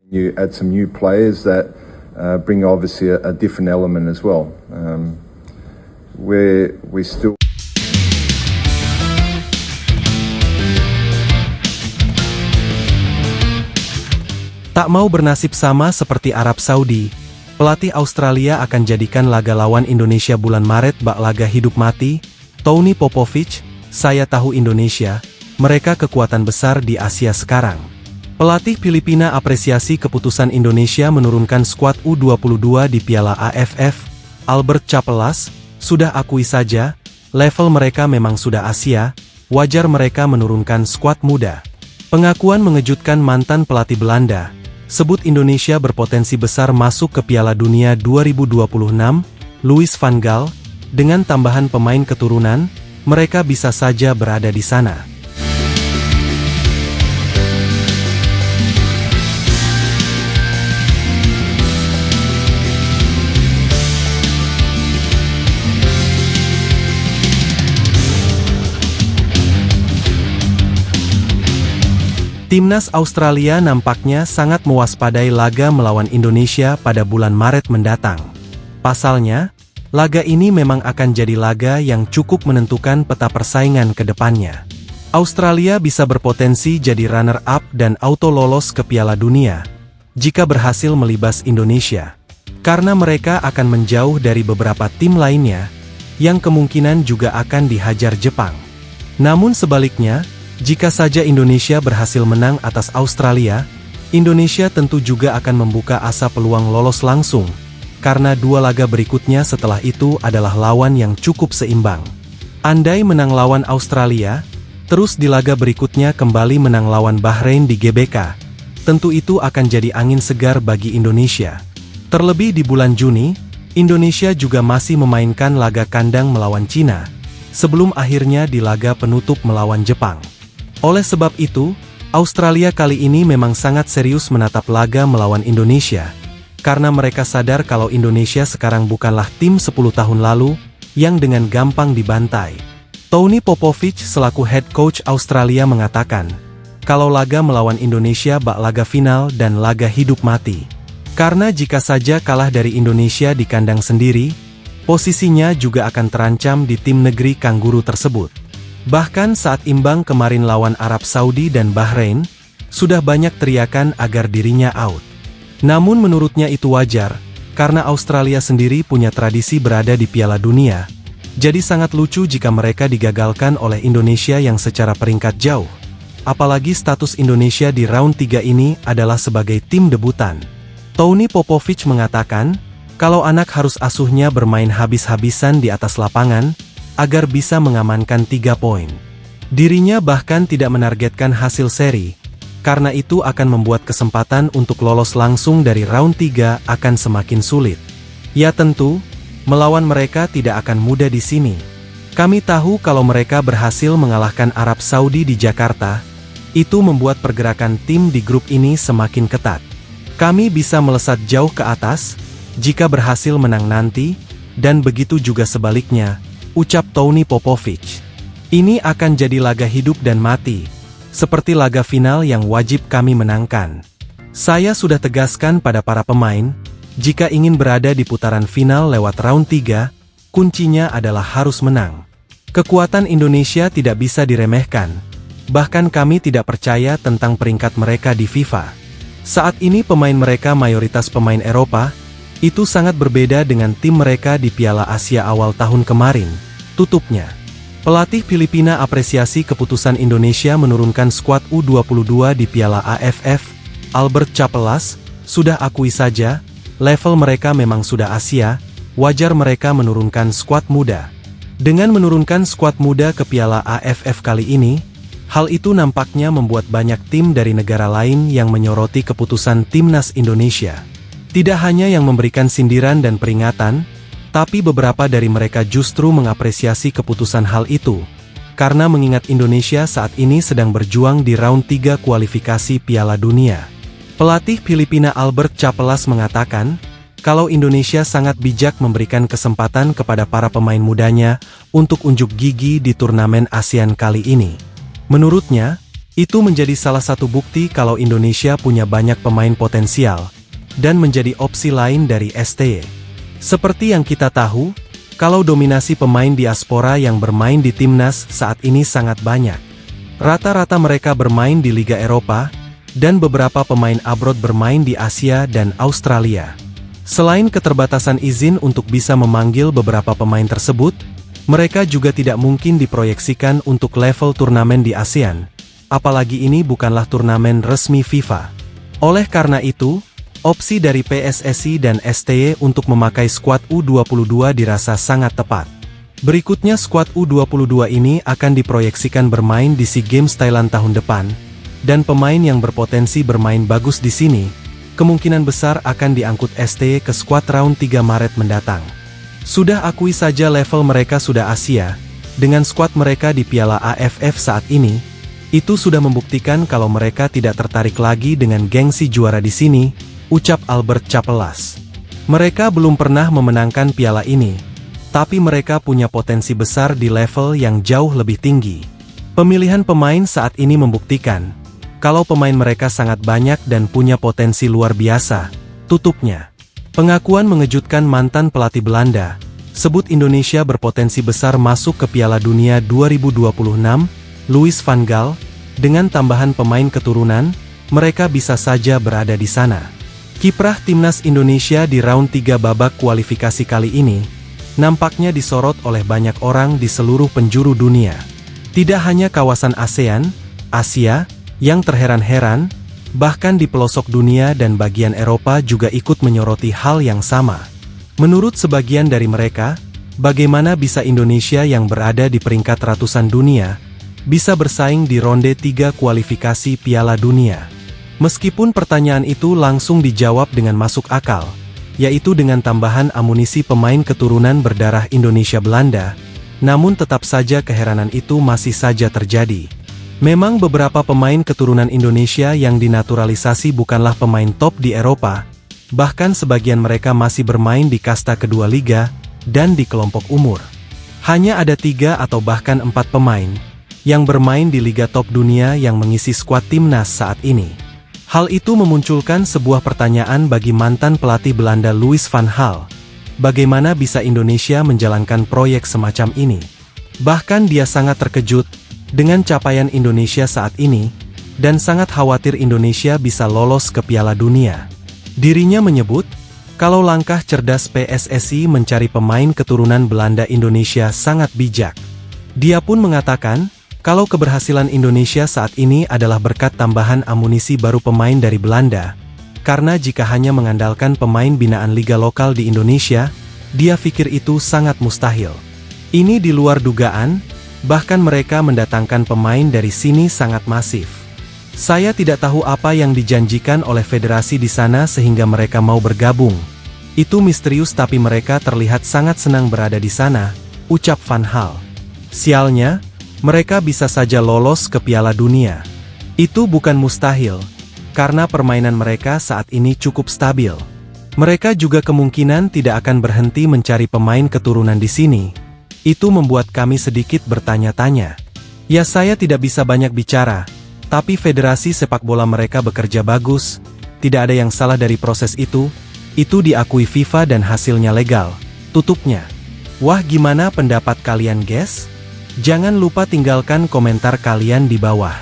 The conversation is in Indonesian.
You add some new players that bring obviously a different element as well. We still. Tak mau bernasib sama seperti Arab Saudi, pelatih Australia akan jadikan laga lawan Indonesia bulan Maret bak laga hidup mati. Tony Popovich, saya tahu Indonesia, mereka kekuatan besar di Asia sekarang. Pelatih Filipina apresiasi keputusan Indonesia menurunkan skuad U22 di Piala AFF. Albert Capelas, sudah akui saja, level mereka memang sudah Asia, wajar mereka menurunkan skuad muda. Pengakuan mengejutkan mantan pelatih Belanda, sebut Indonesia berpotensi besar masuk ke Piala Dunia 2026, Louis van Gaal, dengan tambahan pemain keturunan, mereka bisa saja berada di sana. Timnas Australia nampaknya sangat mewaspadai laga melawan Indonesia pada bulan Maret mendatang. Pasalnya, laga ini memang akan jadi laga yang cukup menentukan peta persaingan ke depannya. Australia bisa berpotensi jadi runner-up dan auto lolos ke Piala Dunia jika berhasil melibas Indonesia, karena mereka akan menjauh dari beberapa tim lainnya yang kemungkinan juga akan dihajar Jepang. Namun sebaliknya, jika saja Indonesia berhasil menang atas Australia, Indonesia tentu juga akan membuka asa peluang lolos langsung, karena dua laga berikutnya setelah itu adalah lawan yang cukup seimbang. Andai menang lawan Australia, terus di laga berikutnya kembali menang lawan Bahrain di GBK, tentu itu akan jadi angin segar bagi Indonesia. Terlebih di bulan Juni, Indonesia juga masih memainkan laga kandang melawan Cina, sebelum akhirnya di laga penutup melawan Jepang. Oleh sebab itu, Australia kali ini memang sangat serius menatap laga melawan Indonesia, karena mereka sadar kalau Indonesia sekarang bukanlah tim 10 tahun lalu, yang dengan gampang dibantai. Tony Popovich selaku head coach Australia mengatakan, kalau laga melawan Indonesia bak laga final dan laga hidup mati. Karena jika saja kalah dari Indonesia di kandang sendiri, posisinya juga akan terancam di tim negeri Kangguru tersebut. Bahkan saat imbang kemarin lawan Arab Saudi dan Bahrain, sudah banyak teriakan agar dirinya out. Namun menurutnya itu wajar, karena Australia sendiri punya tradisi berada di Piala Dunia, jadi sangat lucu jika mereka digagalkan oleh Indonesia yang secara peringkat jauh. Apalagi status Indonesia di round 3 ini adalah sebagai tim debutan. Tony Popovich mengatakan, kalau anak harus asuhnya bermain habis-habisan di atas lapangan, agar bisa mengamankan 3 poin. Dirinya bahkan tidak menargetkan hasil seri, karena itu akan membuat kesempatan untuk lolos langsung dari round 3 akan semakin sulit. Ya tentu, melawan mereka tidak akan mudah di sini. Kami tahu kalau mereka berhasil mengalahkan Arab Saudi di Jakarta, itu membuat pergerakan tim di grup ini semakin ketat. Kami bisa melesat jauh ke atas, jika berhasil menang nanti, dan begitu juga sebaliknya, ucap Tony Popovich. Ini akan jadi laga hidup dan mati, seperti laga final yang wajib kami menangkan. Saya sudah tegaskan pada para pemain, jika ingin berada di putaran final lewat round 3, kuncinya adalah harus menang. Kekuatan Indonesia tidak bisa diremehkan, bahkan kami tidak percaya tentang peringkat mereka di FIFA. Saat ini pemain mereka mayoritas pemain Eropa, itu sangat berbeda dengan tim mereka di Piala Asia awal tahun kemarin, tutupnya. Pelatih Filipina apresiasi keputusan Indonesia menurunkan skuad U22 di Piala AFF. Albert Capelas, sudah akui saja, level mereka memang sudah Asia, wajar mereka menurunkan skuad muda. Dengan menurunkan skuad muda ke Piala AFF kali ini, hal itu nampaknya membuat banyak tim dari negara lain yang menyoroti keputusan Timnas Indonesia. Tidak hanya yang memberikan sindiran dan peringatan, tapi beberapa dari mereka justru mengapresiasi keputusan hal itu, karena mengingat Indonesia saat ini sedang berjuang di round 3 kualifikasi Piala Dunia. Pelatih Filipina Albert Capelas mengatakan, kalau Indonesia sangat bijak memberikan kesempatan kepada para pemain mudanya untuk unjuk gigi di turnamen ASEAN kali ini. Menurutnya, Itu menjadi salah satu bukti kalau Indonesia punya banyak pemain potensial, dan menjadi opsi lain dari STY. Seperti yang kita tahu, kalau dominasi pemain diaspora yang bermain di timnas saat ini sangat banyak. Rata-rata mereka bermain di Liga Eropa, dan beberapa pemain abroad bermain di Asia dan Australia. Selain keterbatasan izin untuk bisa memanggil beberapa pemain tersebut, mereka juga tidak mungkin diproyeksikan untuk level turnamen di ASEAN. Apalagi ini bukanlah turnamen resmi FIFA. Oleh karena itu, opsi dari PSSI dan STY untuk memakai skuad U22 dirasa sangat tepat. Berikutnya skuad U22 ini akan diproyeksikan bermain di SEA Games Thailand tahun depan, dan pemain yang berpotensi bermain bagus di sini, kemungkinan besar akan diangkut STY ke skuad round 3 Maret mendatang. Sudah akui saja level mereka sudah Asia, dengan skuad mereka di Piala AFF saat ini, itu sudah membuktikan kalau mereka tidak tertarik lagi dengan gengsi juara di sini, ucap Albert Capelas. Mereka belum pernah memenangkan piala ini, tapi mereka punya potensi besar di level yang jauh lebih tinggi. Pemilihan pemain saat ini membuktikan, kalau pemain mereka sangat banyak dan punya potensi luar biasa, tutupnya. Pengakuan mengejutkan mantan pelatih Belanda, sebut Indonesia berpotensi besar masuk ke Piala Dunia 2026, Louis van Gaal, dengan tambahan pemain keturunan, mereka bisa saja berada di sana. Kiprah timnas Indonesia di round 3 babak kualifikasi kali ini, nampaknya disorot oleh banyak orang di seluruh penjuru dunia. Tidak hanya kawasan ASEAN, Asia, yang terheran-heran, bahkan di pelosok dunia dan bagian Eropa juga ikut menyoroti hal yang sama. Menurut sebagian dari mereka, bagaimana bisa Indonesia yang berada di peringkat ratusan dunia, bisa bersaing di ronde 3 kualifikasi Piala Dunia. Meskipun pertanyaan itu langsung dijawab dengan masuk akal, yaitu dengan tambahan amunisi pemain keturunan berdarah Indonesia-Belanda, namun tetap saja keheranan itu masih saja terjadi. Memang beberapa pemain keturunan Indonesia yang dinaturalisasi bukanlah pemain top di Eropa, bahkan sebagian mereka masih bermain di kasta kedua liga, dan di kelompok umur. Hanya ada 3 atau bahkan 4 pemain yang bermain di liga top dunia yang mengisi skuad timnas saat ini. Hal itu memunculkan sebuah pertanyaan bagi mantan pelatih Belanda Louis van Gaal. Bagaimana bisa Indonesia menjalankan proyek semacam ini? Bahkan dia sangat terkejut dengan capaian Indonesia saat ini, dan sangat khawatir Indonesia bisa lolos ke Piala Dunia. Dirinya menyebut, kalau langkah cerdas PSSI mencari pemain keturunan Belanda Indonesia sangat bijak. Dia pun mengatakan, kalau keberhasilan Indonesia saat ini adalah berkat tambahan amunisi baru pemain dari Belanda, karena jika hanya mengandalkan pemain binaan liga lokal di Indonesia, dia pikir itu sangat mustahil. Ini di luar dugaan, bahkan mereka mendatangkan pemain dari sini sangat masif. Saya tidak tahu apa yang dijanjikan oleh federasi di sana sehingga mereka mau bergabung. Itu misterius tapi mereka terlihat sangat senang berada di sana, ucap Van Gaal. Sialnya, mereka bisa saja lolos ke Piala Dunia. Itu bukan mustahil, karena permainan mereka saat ini cukup stabil. Mereka juga kemungkinan tidak akan berhenti mencari pemain keturunan di sini. Itu membuat kami sedikit bertanya-tanya. Ya saya tidak bisa banyak bicara, tapi federasi sepak bola mereka bekerja bagus, tidak ada yang salah dari proses itu diakui FIFA dan hasilnya legal, tutupnya. Wah gimana pendapat kalian guys? Jangan lupa tinggalkan komentar kalian di bawah.